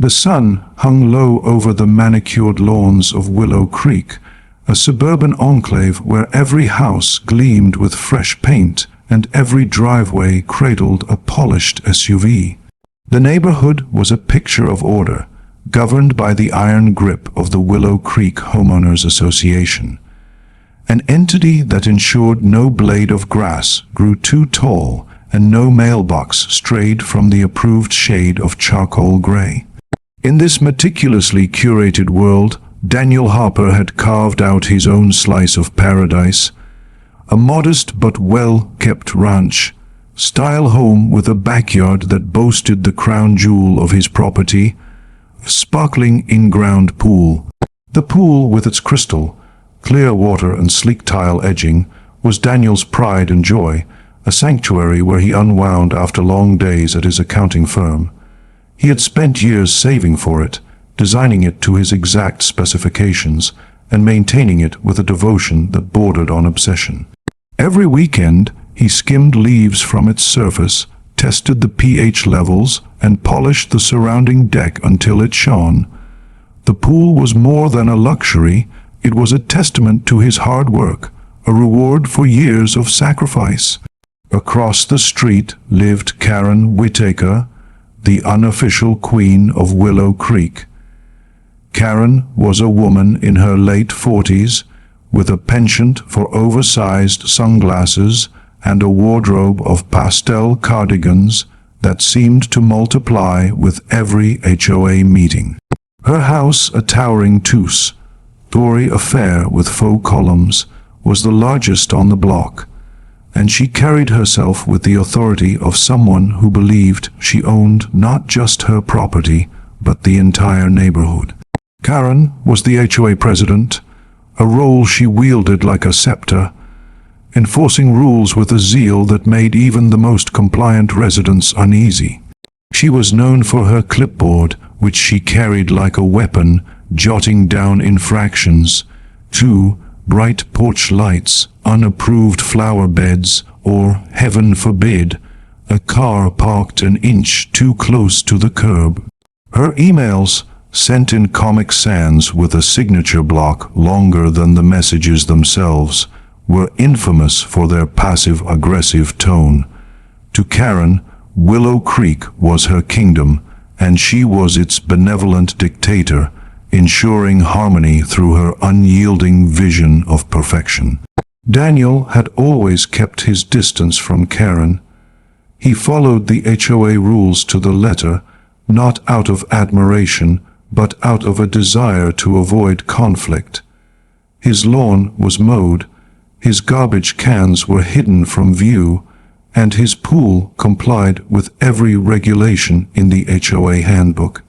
The sun hung low over the manicured lawns of Willow Creek, a suburban enclave where every house gleamed with fresh paint and every driveway cradled a polished SUV. The neighborhood was a picture of order, governed by the iron grip of the Willow Creek Homeowners Association, an entity that ensured no blade of grass grew too tall and no mailbox strayed from the approved shade of charcoal gray. In this meticulously curated world, Daniel Harper had carved out his own slice of paradise, a modest but well-kept ranch-style home with a backyard that boasted the crown jewel of his property, a sparkling in-ground pool. The pool, with its crystal, clear water and sleek tile edging, was Daniel's pride and joy, a sanctuary where he unwound after long days at his accounting firm. He had spent years saving for it, designing it to his exact specifications, and maintaining it with a devotion that bordered on obsession. Every weekend, he skimmed leaves from its surface, tested the pH levels, and polished the surrounding deck until it shone. The pool was more than a luxury, it was a testament to his hard work, a reward for years of sacrifice. Across the street lived Karen Whitaker, the unofficial queen of Willow Creek. Karen was a woman in her late 40s, with a penchant for oversized sunglasses and a wardrobe of pastel cardigans that seemed to multiply with every HOA meeting. Her house, a towering two-story affair with faux columns, was the largest on the block, and she carried herself with the authority of someone who believed she owned not just her property, but the entire neighborhood. Karen was the HOA president, a role she wielded like a scepter, enforcing rules with a zeal that made even the most compliant residents uneasy. She was known for her clipboard, which she carried like a weapon, jotting down infractions, to bright porch lights, unapproved flower beds, or, heaven forbid, a car parked an inch too close to the curb. Her emails, sent in Comic Sans with a signature block longer than the messages themselves, were infamous for their passive-aggressive tone. To Karen, Willow Creek was her kingdom, and she was its benevolent dictator, ensuring harmony through her unyielding vision of perfection. Daniel had always kept his distance from Karen. He followed the HOA rules to the letter, not out of admiration, but out of a desire to avoid conflict. His lawn was mowed, his garbage cans were hidden from view, and his pool complied with every regulation in the HOA handbook.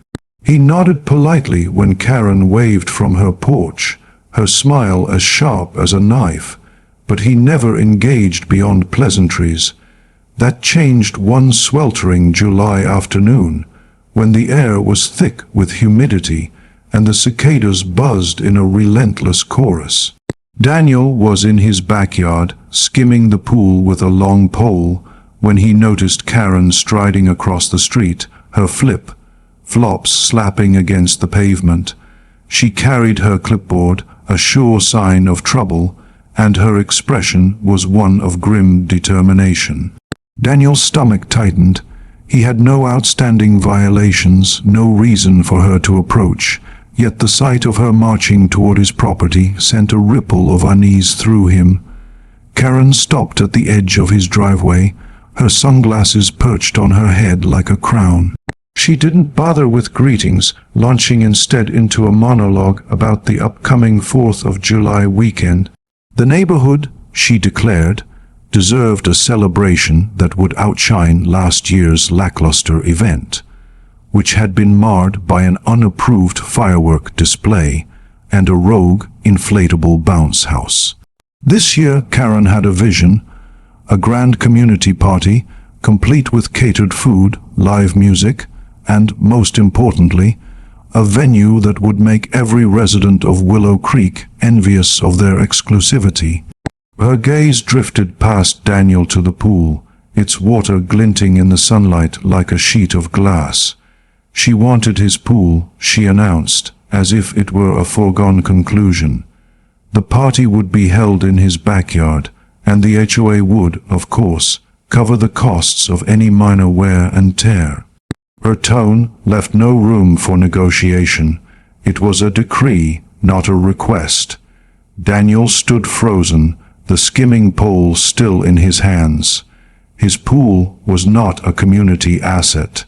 He nodded politely when Karen waved from her porch, her smile as sharp as a knife, but he never engaged beyond pleasantries. That changed one sweltering July afternoon, when the air was thick with humidity and the cicadas buzzed in a relentless chorus. Daniel was in his backyard, skimming the pool with a long pole, when he noticed Karen striding across the street, her flip-flops slapping against the pavement. She carried her clipboard, a sure sign of trouble, and her expression was one of grim determination. Daniel's stomach tightened. He had no outstanding violations, no reason for her to approach, yet the sight of her marching toward his property sent a ripple of unease through him. Karen stopped at the edge of his driveway, her sunglasses perched on her head like a crown. She didn't bother with greetings, launching instead into a monologue about the upcoming 4th of July weekend. The neighborhood, she declared, deserved a celebration that would outshine last year's lackluster event, which had been marred by an unapproved firework display and a rogue inflatable bounce house. This year Karen had a vision, a grand community party, complete with catered food, live music, and, most importantly, a venue that would make every resident of Willow Creek envious of their exclusivity. Her gaze drifted past Daniel to the pool, its water glinting in the sunlight like a sheet of glass. She wanted his pool, she announced, as if it were a foregone conclusion. The party would be held in his backyard, and the HOA would, of course, cover the costs of any minor wear and tear. Her tone left no room for negotiation. It was a decree, not a request. Daniel stood frozen, the skimming pole still in his hands. His pool was not a community asset.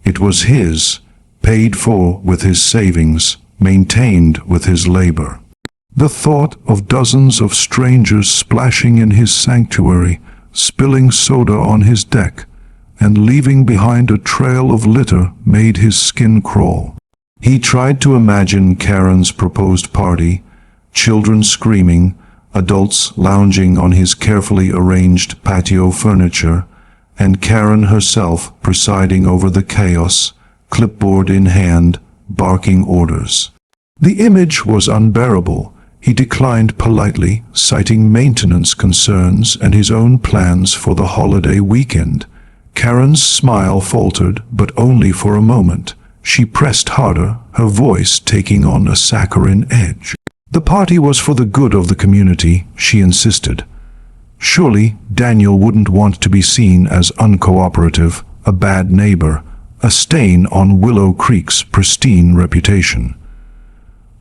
It was his, paid for with his savings, maintained with his labor. The thought of dozens of strangers splashing in his sanctuary, spilling soda on his deck, and leaving behind a trail of litter made his skin crawl. He tried to imagine Karen's proposed party, children screaming, adults lounging on his carefully arranged patio furniture, and Karen herself presiding over the chaos, clipboard in hand, barking orders. The image was unbearable. He declined politely, citing maintenance concerns and his own plans for the holiday weekend. Karen's smile faltered, but only for a moment. She pressed harder, her voice taking on a saccharine edge. The party was for the good of the community, she insisted. Surely Daniel wouldn't want to be seen as uncooperative, a bad neighbor, a stain on Willow Creek's pristine reputation.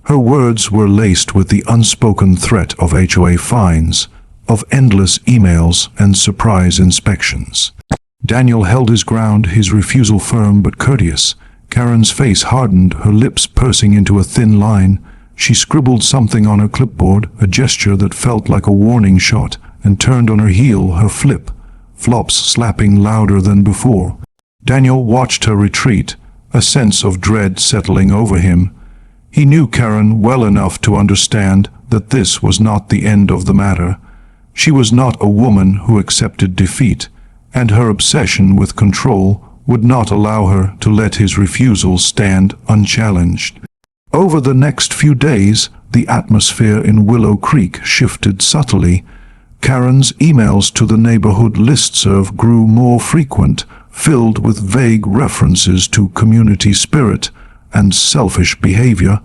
Her words were laced with the unspoken threat of HOA fines, of endless emails and surprise inspections. Daniel held his ground, his refusal firm but courteous. Karen's face hardened, her lips pursing into a thin line. She scribbled something on her clipboard, a gesture that felt like a warning shot, and turned on her heel, her flops slapping louder than before. Daniel watched her retreat, a sense of dread settling over him. He knew Karen well enough to understand that this was not the end of the matter. She was not a woman who accepted defeat, and her obsession with control would not allow her to let his refusal stand unchallenged. Over the next few days, the atmosphere in Willow Creek shifted subtly. Karen's emails to the neighborhood listserv grew more frequent, filled with vague references to community spirit and selfish behavior.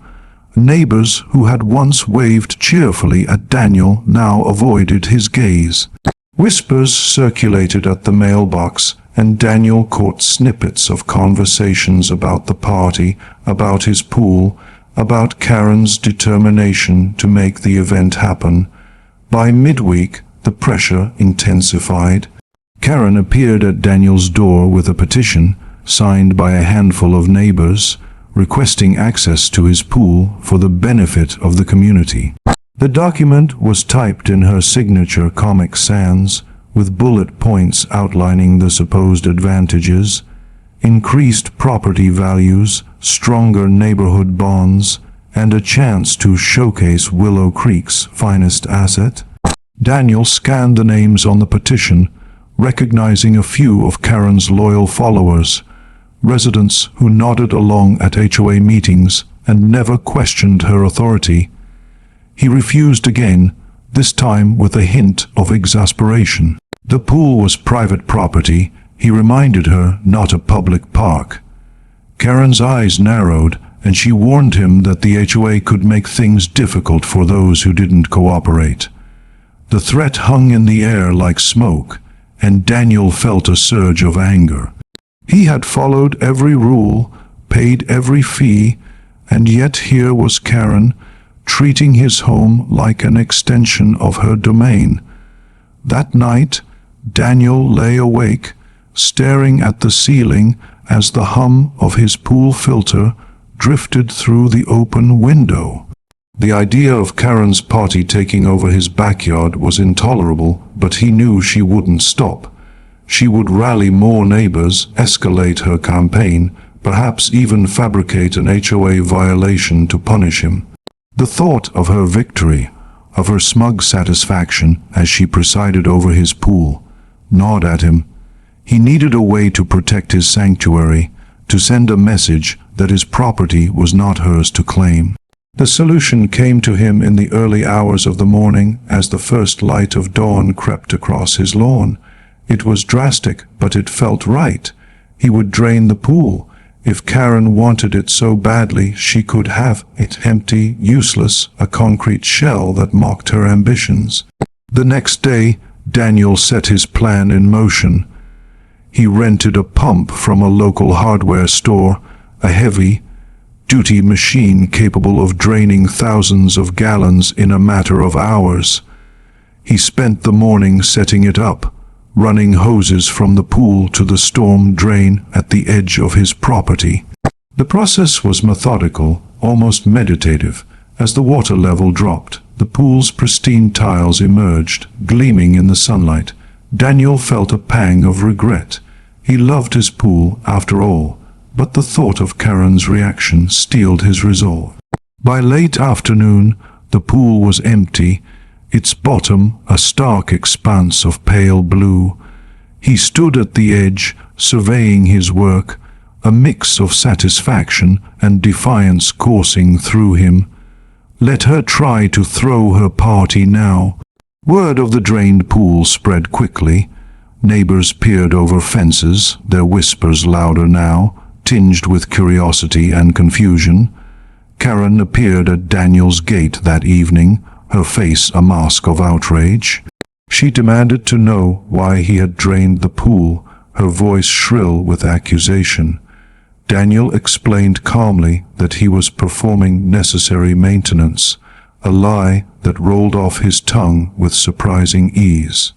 Neighbors who had once waved cheerfully at Daniel now avoided his gaze. Whispers circulated at the mailbox, and Daniel caught snippets of conversations about the party, about his pool, about Karen's determination to make the event happen. By midweek, the pressure intensified. Karen appeared at Daniel's door with a petition, signed by a handful of neighbors, requesting access to his pool for the benefit of the community. The document was typed in her signature Comic Sans, with bullet points outlining the supposed advantages: increased property values, stronger neighborhood bonds, and a chance to showcase Willow Creek's finest asset. Daniel scanned the names on the petition, recognizing a few of Karen's loyal followers, residents who nodded along at HOA meetings and never questioned her authority. He refused again, this time with a hint of exasperation. The pool was private property, he reminded her, not a public park. Karen's eyes narrowed, and she warned him that the HOA could make things difficult for those who didn't cooperate. The threat hung in the air like smoke, and Daniel felt a surge of anger. He had followed every rule, paid every fee, and yet here was Karen, treating his home like an extension of her domain. That night, Daniel lay awake, staring at the ceiling as the hum of his pool filter drifted through the open window. The idea of Karen's party taking over his backyard was intolerable, but he knew she wouldn't stop. She would rally more neighbors, escalate her campaign, perhaps even fabricate an HOA violation to punish him. The thought of her victory, of her smug satisfaction as she presided over his pool, gnawed at him. He needed a way to protect his sanctuary, to send a message that his property was not hers to claim. The solution came to him in the early hours of the morning as the first light of dawn crept across his lawn. It was drastic, but it felt right. He would drain the pool, If Karen wanted it so badly, she could have it. Empty, useless, a concrete shell that mocked her ambitions. The next day, Daniel set his plan in motion. He rented a pump from a local hardware store, a heavy-duty machine capable of draining thousands of gallons in a matter of hours. He spent the morning setting it up, running hoses from the pool to the storm drain at the edge of his property. The process was methodical, almost meditative. As the water level dropped, the pool's pristine tiles emerged, gleaming in the sunlight. Daniel felt a pang of regret. He loved his pool, after all, but the thought of Karen's reaction steeled his resolve. By late afternoon, the pool was empty, its bottom a stark expanse of pale blue. He stood at the edge, surveying his work, a mix of satisfaction and defiance coursing through him. Let her try to throw her party now. Word of the drained pool spread quickly. Neighbors peered over fences, their whispers louder now, tinged with curiosity and confusion. Karen appeared at Daniel's gate that evening, her face a mask of outrage. She demanded to know why he had drained the pool, her voice shrill with accusation. Daniel explained calmly that he was performing necessary maintenance, a lie that rolled off his tongue with surprising ease.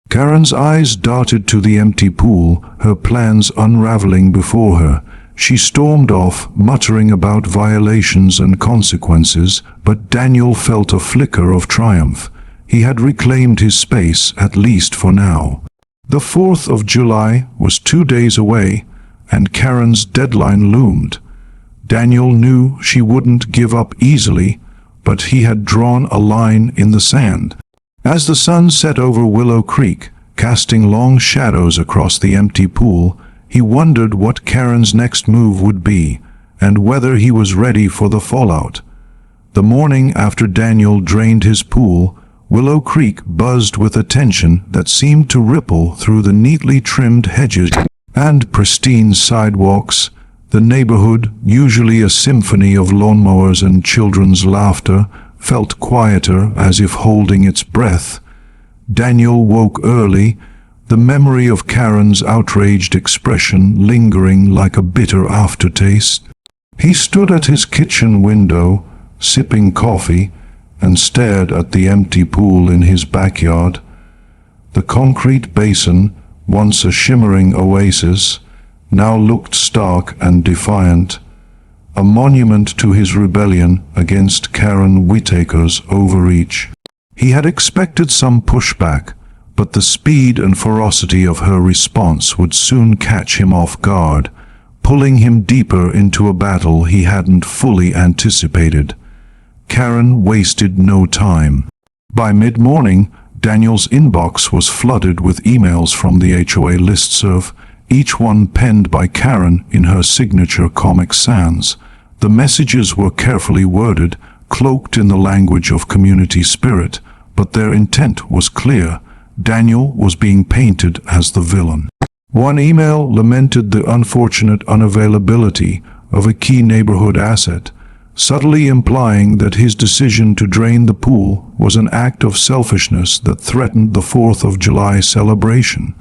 Karen's eyes darted to the empty pool, her plans unraveling before her. She stormed off, muttering about violations and consequences, but Daniel felt a flicker of triumph. He had reclaimed his space, at least for now. The 4th of July was 2 days away, and Karen's deadline loomed. Daniel knew she wouldn't give up easily, but he had drawn a line in the sand. As the sun set over Willow Creek, casting long shadows across the empty pool, he wondered what Karen's next move would be, and whether he was ready for the fallout. The morning after Daniel drained his pool, Willow Creek buzzed with attention that seemed to ripple through the neatly trimmed hedges and pristine sidewalks. The neighborhood, usually a symphony of lawnmowers and children's laughter, felt quieter, as if holding its breath. Daniel woke early, the memory of Karen's outraged expression lingering like a bitter aftertaste. He stood at his kitchen window, sipping coffee, and stared at the empty pool in his backyard. The concrete basin, once a shimmering oasis, now looked stark and defiant, a monument to his rebellion against Karen Whitaker's overreach. He had expected some pushback, but the speed and ferocity of her response would soon catch him off guard, pulling him deeper into a battle he hadn't fully anticipated. Karen wasted no time. By mid-morning, Daniel's inbox was flooded with emails from the HOA listserv, each one penned by Karen in her signature Comic Sans. The messages were carefully worded, cloaked in the language of community spirit, but their intent was clear. Daniel was being painted as the villain. One email lamented the unfortunate unavailability of a key neighborhood asset, subtly implying that his decision to drain the pool was an act of selfishness that threatened the 4th of July celebration.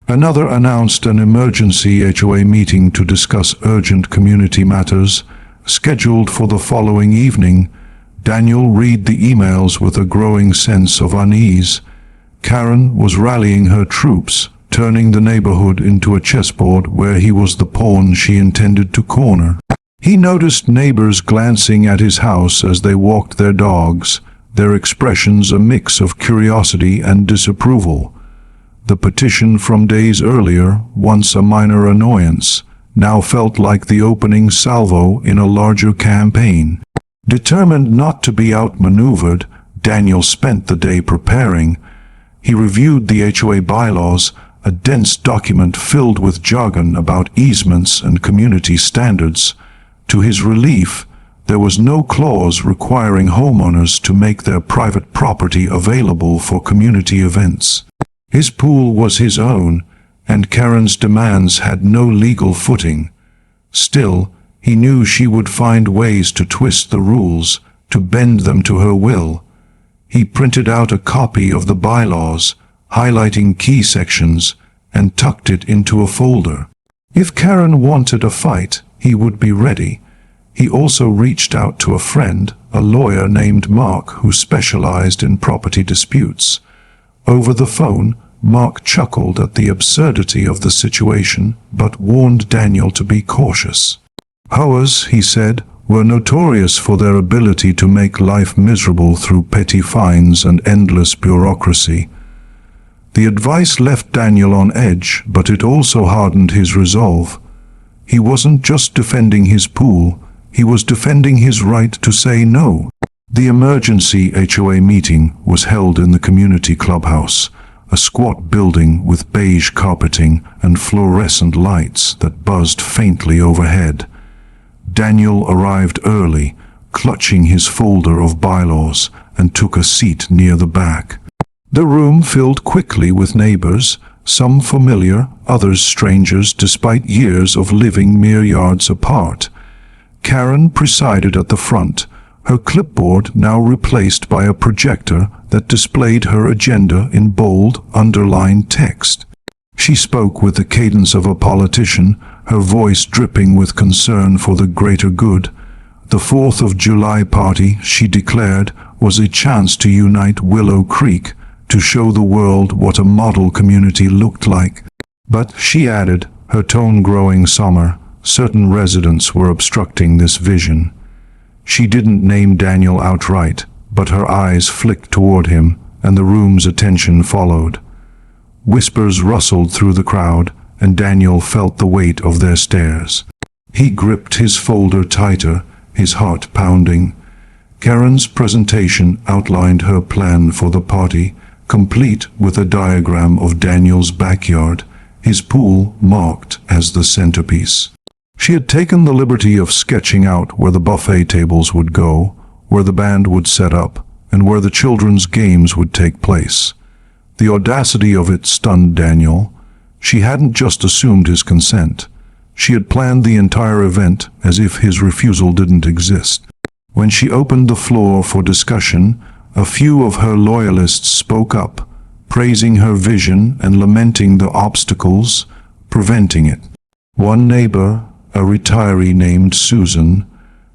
Another announced an emergency HOA meeting to discuss urgent community matters, scheduled for the following evening. Daniel read the emails with a growing sense of unease. Karen was rallying her troops, turning the neighborhood into a chessboard where he was the pawn she intended to corner. He noticed neighbors glancing at his house as they walked their dogs, their expressions a mix of curiosity and disapproval. The petition from days earlier, once a minor annoyance, now felt like the opening salvo in a larger campaign. Determined not to be outmaneuvered, Daniel spent the day preparing. He reviewed the HOA bylaws, a dense document filled with jargon about easements and community standards. To his relief, there was no clause requiring homeowners to make their private property available for community events. His pool was his own, and Karen's demands had no legal footing. Still, he knew she would find ways to twist the rules, to bend them to her will. He printed out a copy of the bylaws, highlighting key sections, and tucked it into a folder. If Karen wanted a fight, he would be ready. He also reached out to a friend, a lawyer named Mark, who specialized in property disputes. Over the phone, Mark chuckled at the absurdity of the situation, but warned Daniel to be cautious. HOAs, he said, were notorious for their ability to make life miserable through petty fines and endless bureaucracy. The advice left Daniel on edge, but it also hardened his resolve. He wasn't just defending his pool, he was defending his right to say no. The emergency HOA meeting was held in the community clubhouse, a squat building with beige carpeting and fluorescent lights that buzzed faintly overhead. Daniel arrived early, clutching his folder of bylaws, and took a seat near the back. The room filled quickly with neighbors, some familiar, others strangers despite years of living mere yards apart. Karen presided at the front, her clipboard now replaced by a projector that displayed her agenda in bold, underlined text. She spoke with the cadence of a politician, her voice dripping with concern for the greater good. The 4th of July party, she declared, was a chance to unite Willow Creek, to show the world what a model community looked like. But, she added, her tone growing somber, certain residents were obstructing this vision. She didn't name Daniel outright, but her eyes flicked toward him, and the room's attention followed. Whispers rustled through the crowd, and Daniel felt the weight of their stares. He gripped his folder tighter, his heart pounding. Karen's presentation outlined her plan for the party, complete with a diagram of Daniel's backyard, his pool marked as the centerpiece. She had taken the liberty of sketching out where the buffet tables would go, where the band would set up, and where the children's games would take place. The audacity of it stunned Daniel. She hadn't just assumed his consent. She had planned the entire event as if his refusal didn't exist. When she opened the floor for discussion, a few of her loyalists spoke up, praising her vision and lamenting the obstacles preventing it. One neighbor, a retiree named Susan,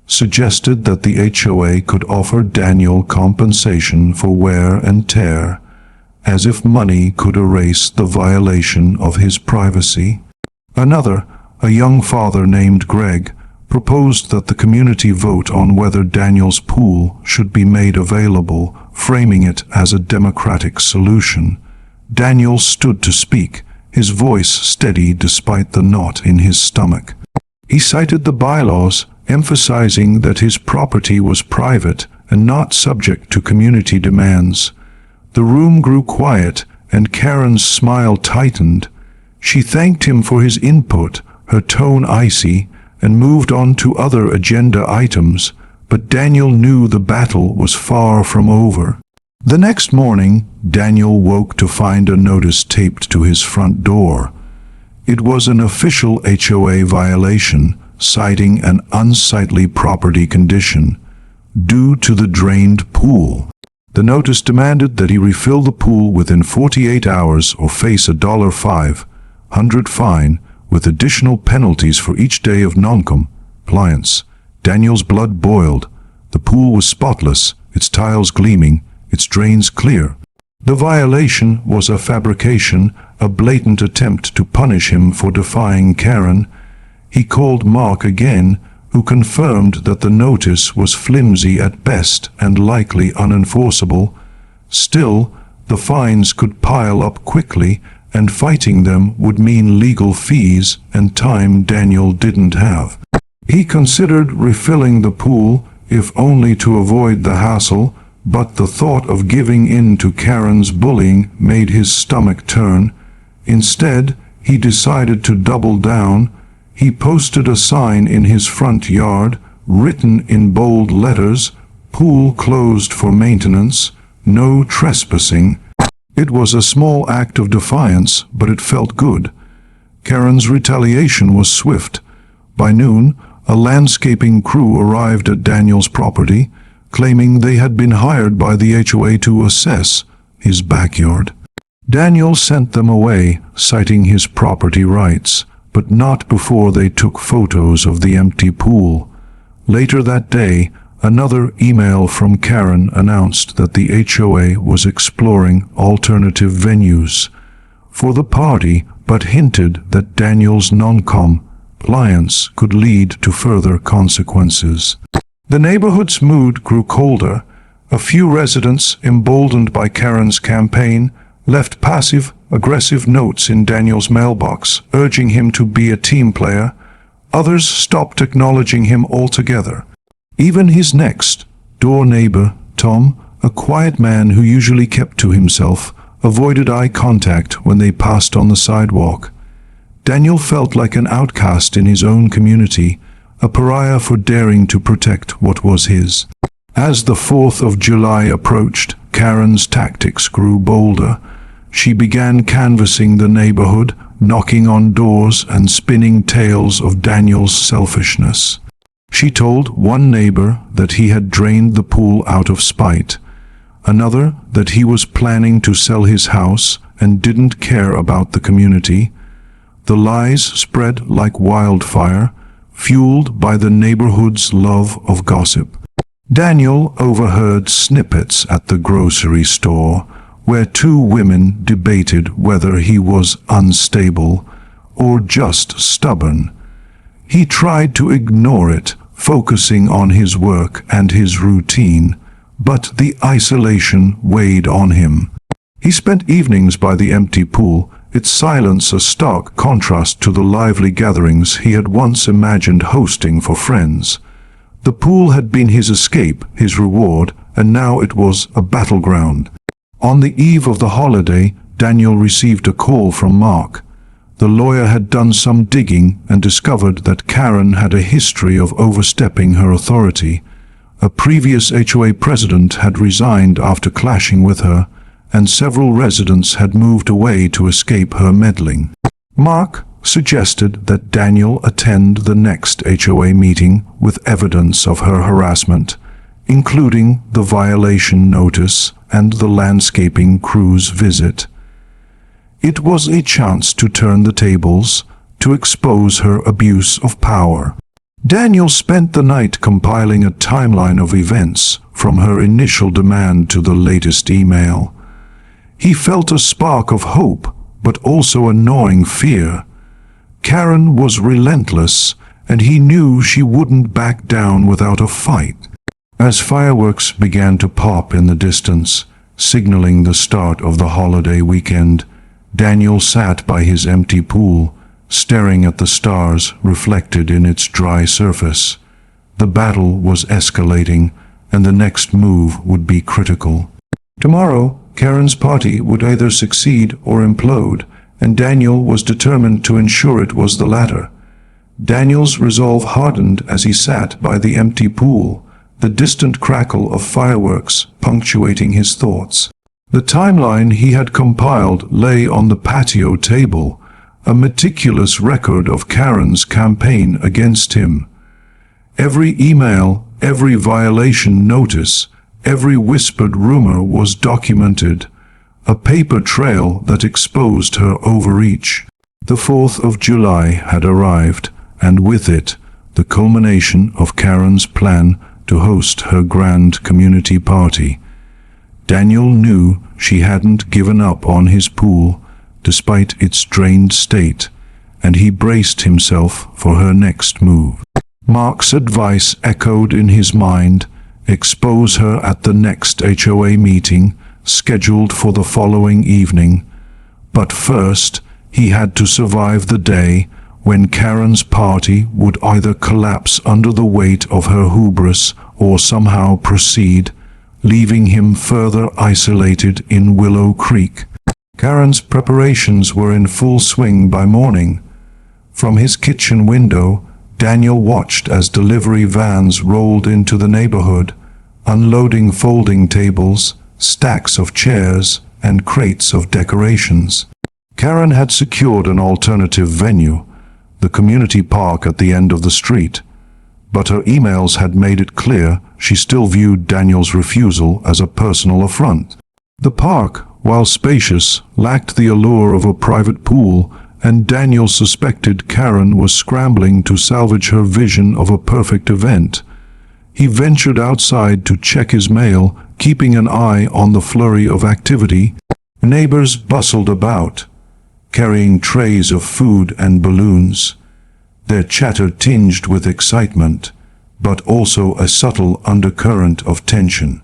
suggested that the HOA could offer Daniel compensation for wear and tear, as if money could erase the violation of his privacy. Another, a young father named Greg, proposed that the community vote on whether Daniel's pool should be made available, framing it as a democratic solution. Daniel stood to speak, his voice steady despite the knot in his stomach. He cited the bylaws, emphasizing that his property was private and not subject to community demands. The room grew quiet, and Karen's smile tightened. She thanked him for his input, her tone icy, and moved on to other agenda items, but Daniel knew the battle was far from over. The next morning, Daniel woke to find a notice taped to his front door. It was an official HOA violation, citing an unsightly property condition, due to the drained pool. The notice demanded that he refill the pool within 48 hours or face a $500 fine, with additional penalties for each day of non-compliance. Daniel's blood boiled. The pool was spotless, its tiles gleaming, its drains clear. The violation was a fabrication, a blatant attempt to punish him for defying Karen. He called Mark again, who confirmed that the notice was flimsy at best and likely unenforceable. Still, the fines could pile up quickly, and fighting them would mean legal fees and time Daniel didn't have. He considered refilling the pool, if only to avoid the hassle, but the thought of giving in to Karen's bullying made his stomach turn. Instead, he decided to double down. He posted a sign in his front yard, written in bold letters, "Pool closed for maintenance, no trespassing." It was a small act of defiance, but it felt good. Karen's retaliation was swift. By noon, a landscaping crew arrived at Daniel's property, claiming they had been hired by the HOA to assess his backyard. Daniel sent them away, citing his property rights, but not before they took photos of the empty pool. Later that day, another email from Karen announced that the HOA was exploring alternative venues for the party, but hinted that Daniel's non-compliance could lead to further consequences. The neighborhood's mood grew colder. A few residents, emboldened by Karen's campaign, left passive-aggressive notes in Daniel's mailbox, urging him to be a team player. Others stopped acknowledging him altogether. Even his next-door neighbor, Tom, a quiet man who usually kept to himself, avoided eye contact when they passed on the sidewalk. Daniel felt like an outcast in his own community, a pariah for daring to protect what was his. As the 4th of July approached, Karen's tactics grew bolder. She began canvassing the neighborhood, knocking on doors and spinning tales of Daniel's selfishness. She told one neighbor that he had drained the pool out of spite, another that he was planning to sell his house and didn't care about the community. The lies spread like wildfire, fueled by the neighborhood's love of gossip. Daniel overheard snippets at the grocery store, where two women debated whether he was unstable or just stubborn. He tried to ignore it, focusing on his work and his routine, but the isolation weighed on him. He spent evenings by the empty pool, its silence a stark contrast to the lively gatherings he had once imagined hosting for friends. The pool had been his escape, his reward, and now it was a battleground. On the eve of the holiday, Daniel received a call from Mark. The lawyer had done some digging and discovered that Karen had a history of overstepping her authority. A previous HOA president had resigned after clashing with her, and several residents had moved away to escape her meddling. Mark suggested that Daniel attend the next HOA meeting with evidence of her harassment, including the violation notice and the landscaping crew's visit. It was a chance to turn the tables, to expose her abuse of power. Daniel spent the night compiling a timeline of events, from her initial demand to the latest email. He felt a spark of hope, but also a gnawing fear. Karen was relentless, and he knew she wouldn't back down without a fight. As fireworks began to pop in the distance, signaling the start of the holiday weekend, Daniel sat by his empty pool, staring at the stars reflected in its dry surface. The battle was escalating, and the next move would be critical. Tomorrow, Karen's party would either succeed or implode, and Daniel was determined to ensure it was the latter. Daniel's resolve hardened as he sat by the empty pool, the distant crackle of fireworks punctuating his thoughts. The timeline he had compiled lay on the patio table, a meticulous record of Karen's campaign against him. Every email, every violation notice, every whispered rumor was documented, a paper trail that exposed her overreach. The 4th of July had arrived, and with it, the culmination of Karen's plan to host her grand community party. Daniel knew she hadn't given up on his pool, despite its drained state, and he braced himself for her next move. Mark's advice echoed in his mind: expose her at the next HOA meeting, scheduled for the following evening. But first, he had to survive the day when Karen's party would either collapse under the weight of her hubris or somehow proceed, leaving him further isolated in Willow Creek. Karen's preparations were in full swing by morning. From his kitchen window, Daniel watched as delivery vans rolled into the neighborhood, unloading folding tables, stacks of chairs, and crates of decorations. Karen had secured an alternative venue. the community park at the end of the street. But her emails had made it clear she still viewed Daniel's refusal as a personal affront. The park, while spacious, lacked the allure of a private pool, and Daniel suspected Karen was scrambling to salvage her vision of a perfect event. He ventured outside to check his mail, keeping an eye on the flurry of activity. Neighbors bustled about, carrying trays of food and balloons, their chatter tinged with excitement, but also a subtle undercurrent of tension.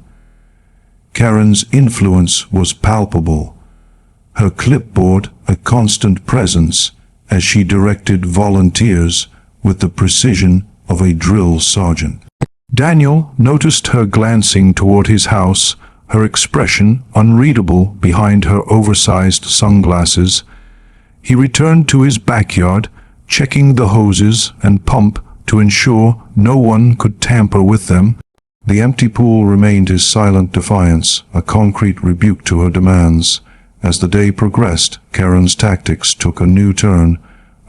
Karen's influence was palpable, her clipboard a constant presence as she directed volunteers with the precision of a drill sergeant. Daniel noticed her glancing toward his house, her expression unreadable behind her oversized sunglasses. He returned to his backyard, checking the hoses and pump to ensure no one could tamper with them. The empty pool remained his silent defiance, a concrete rebuke to her demands. As the day progressed, Karen's tactics took a new turn.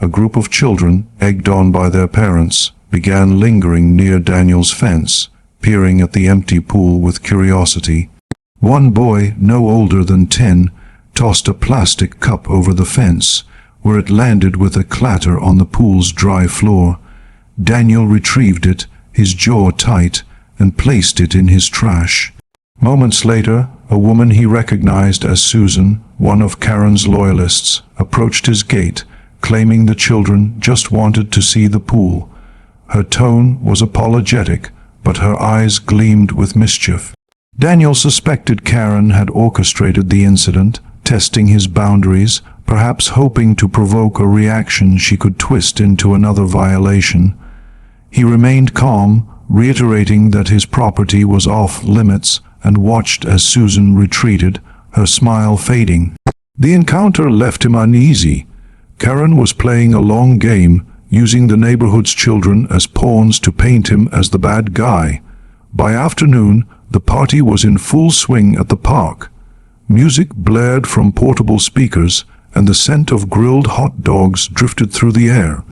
A group of children, egged on by their parents, began lingering near Daniel's fence, peering at the empty pool with curiosity. One boy, no older than 10, tossed a plastic cup over the fence, where it landed with a clatter on the pool's dry floor. Daniel retrieved it, his jaw tight, and placed it in his trash. Moments later, a woman he recognized as Susan, one of Karen's loyalists, approached his gate, claiming the children just wanted to see the pool. Her tone was apologetic, but her eyes gleamed with mischief. Daniel suspected Karen had orchestrated the incident, testing his boundaries, perhaps hoping to provoke a reaction she could twist into another violation. He remained calm, reiterating that his property was off limits, and watched as Susan retreated, her smile fading. The encounter left him uneasy. Karen was playing a long game, using the neighborhood's children as pawns to paint him as the bad guy. By afternoon, the party was in full swing at the park. Music blared from portable speakers, and the scent of grilled hot dogs drifted through the air.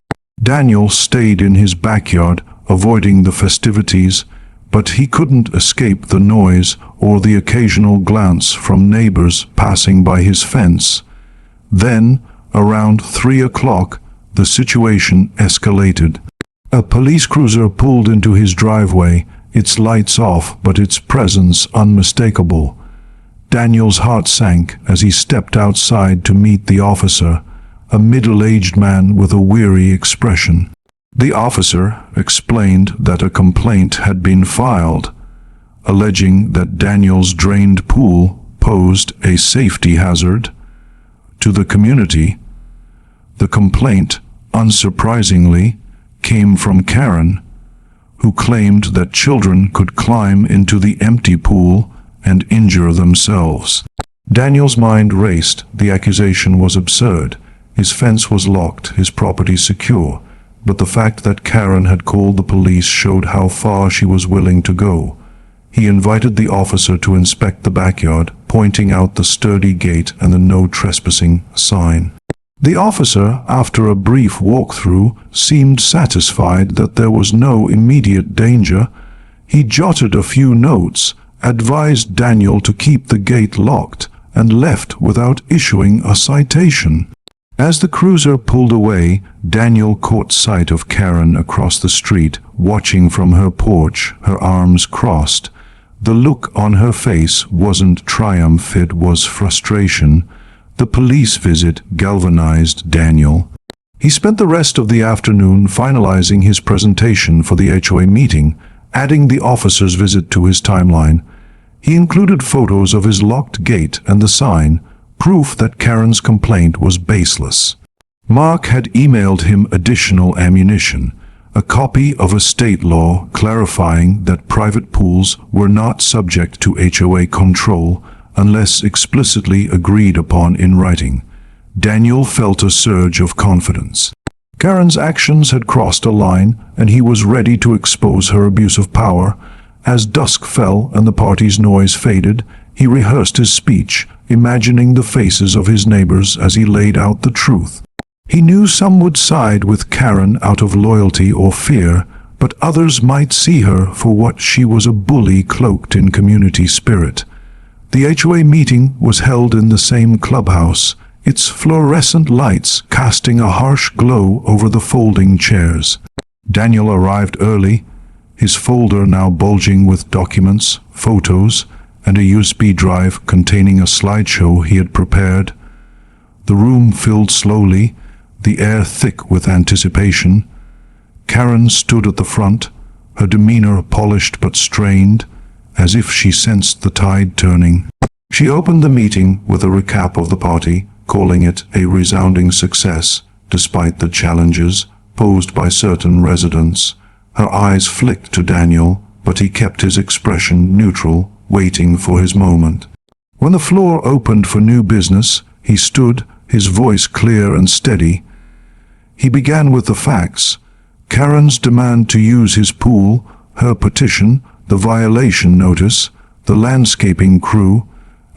Daniel stayed in his backyard, avoiding the festivities, but he couldn't escape the noise or the occasional glance from neighbors passing by his fence. Then, around 3 o'clock, the situation escalated. A police cruiser pulled into his driveway, its lights off but its presence unmistakable. Daniel's heart sank as he stepped outside to meet the officer, a middle-aged man with a weary expression. The officer explained that a complaint had been filed, alleging that Daniel's drained pool posed a safety hazard to the community. The complaint, unsurprisingly, came from Karen, who claimed that children could climb into the empty pool and injure themselves. Daniel's mind raced. The accusation was absurd. His fence was locked, his property secure. But the fact that Karen had called the police showed how far she was willing to go. He invited the officer to inspect the backyard, pointing out the sturdy gate and the no trespassing sign. The officer, after a brief walkthrough, seemed satisfied that there was no immediate danger. He jotted a few notes, advised Daniel to keep the gate locked, and left without issuing a citation. As the cruiser pulled away, Daniel caught sight of Karen across the street, watching from her porch, her arms crossed. The look on her face wasn't triumph, it was frustration. The police visit galvanized Daniel. He spent the rest of the afternoon finalizing his presentation for the HOA meeting, adding the officer's visit to his timeline. He included photos of his locked gate and the sign, proof that Karen's complaint was baseless. Mark had emailed him additional ammunition, a copy of a state law clarifying that private pools were not subject to HOA control unless explicitly agreed upon in writing. Daniel felt a surge of confidence. Karen's actions had crossed a line, and he was ready to expose her abuse of power. As dusk fell and the party's noise faded, he rehearsed his speech, imagining the faces of his neighbors as he laid out the truth. He knew some would side with Karen out of loyalty or fear, but others might see her for what she was, a bully cloaked in community spirit. The HOA meeting was held in the same clubhouse, its fluorescent lights casting a harsh glow over the folding chairs. Daniel arrived early, his folder now bulging with documents, photos, and a USB drive containing a slideshow he had prepared. The room filled slowly, the air thick with anticipation. Karen stood at the front, her demeanor polished but strained, as if she sensed the tide turning. She opened the meeting with a recap of the party, calling it a resounding success, despite the challenges posed by certain residents. Her eyes flicked to Daniel, but he kept his expression neutral, waiting for his moment. When the floor opened for new business, he stood, his voice clear and steady. He began with the facts: Karen's demand to use his pool, her petition, the violation notice, the landscaping crew,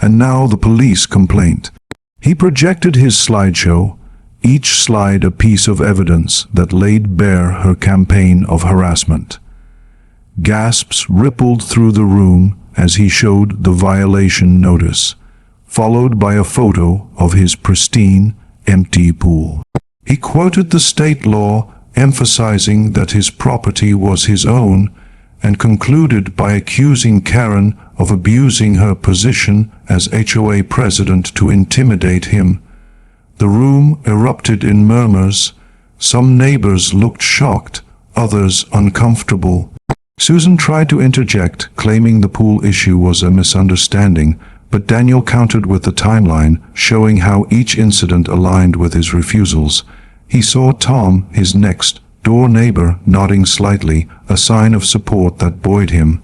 and now the police complaint. He projected his slideshow, each slide a piece of evidence that laid bare her campaign of harassment. Gasps rippled through the room as he showed the violation notice, followed by a photo of his pristine, empty pool. He quoted the state law, emphasizing that his property was his own, and concluded by accusing Karen of abusing her position as HOA president to intimidate him. The room erupted in murmurs. Some neighbors looked shocked, others uncomfortable. Susan tried to interject, claiming the pool issue was a misunderstanding, but Daniel countered with the timeline, showing how each incident aligned with his refusals. He saw Tom, his next-door neighbor, nodding slightly, a sign of support that buoyed him.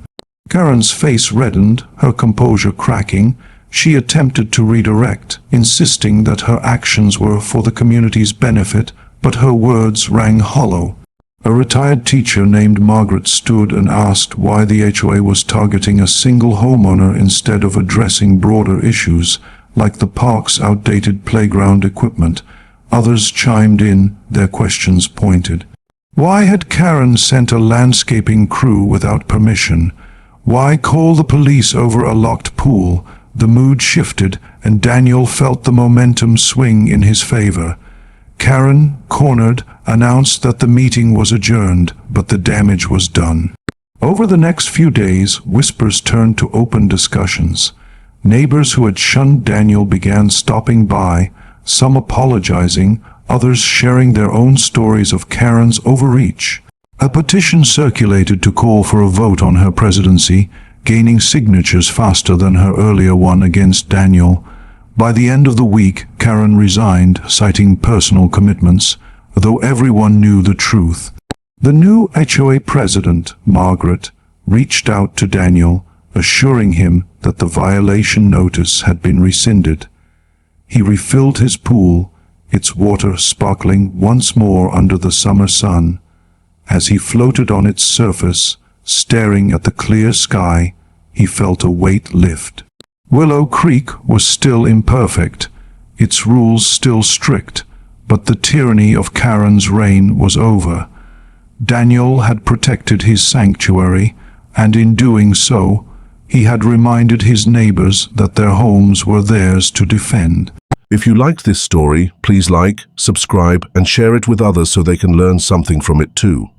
Karen's face reddened, her composure cracking. She attempted to redirect, insisting that her actions were for the community's benefit, but her words rang hollow. A retired teacher named Margaret stood and asked why the HOA was targeting a single homeowner instead of addressing broader issues, like the park's outdated playground equipment. Others chimed in, their questions pointed. Why had Karen sent a landscaping crew without permission? Why call the police over a locked pool? The mood shifted, and Daniel felt the momentum swing in his favor. Karen, cornered, announced that the meeting was adjourned, but the damage was done. Over the next few days, whispers turned to open discussions. Neighbors who had shunned Daniel began stopping by, some apologizing, others sharing their own stories of Karen's overreach. A petition circulated to call for a vote on her presidency, gaining signatures faster than her earlier one against Daniel. By the end of the week, Karen resigned, citing personal commitments, though everyone knew the truth. The new HOA president, Margaret, reached out to Daniel, assuring him that the violation notice had been rescinded. He refilled his pool, its water sparkling once more under the summer sun. As he floated on its surface, staring at the clear sky, he felt a weight lift. Willow Creek was still imperfect, its rules still strict, but the tyranny of Karen's reign was over. Daniel had protected his sanctuary, and in doing so, he had reminded his neighbors that their homes were theirs to defend. If you liked this story, please like, subscribe, and share it with others so they can learn something from it too.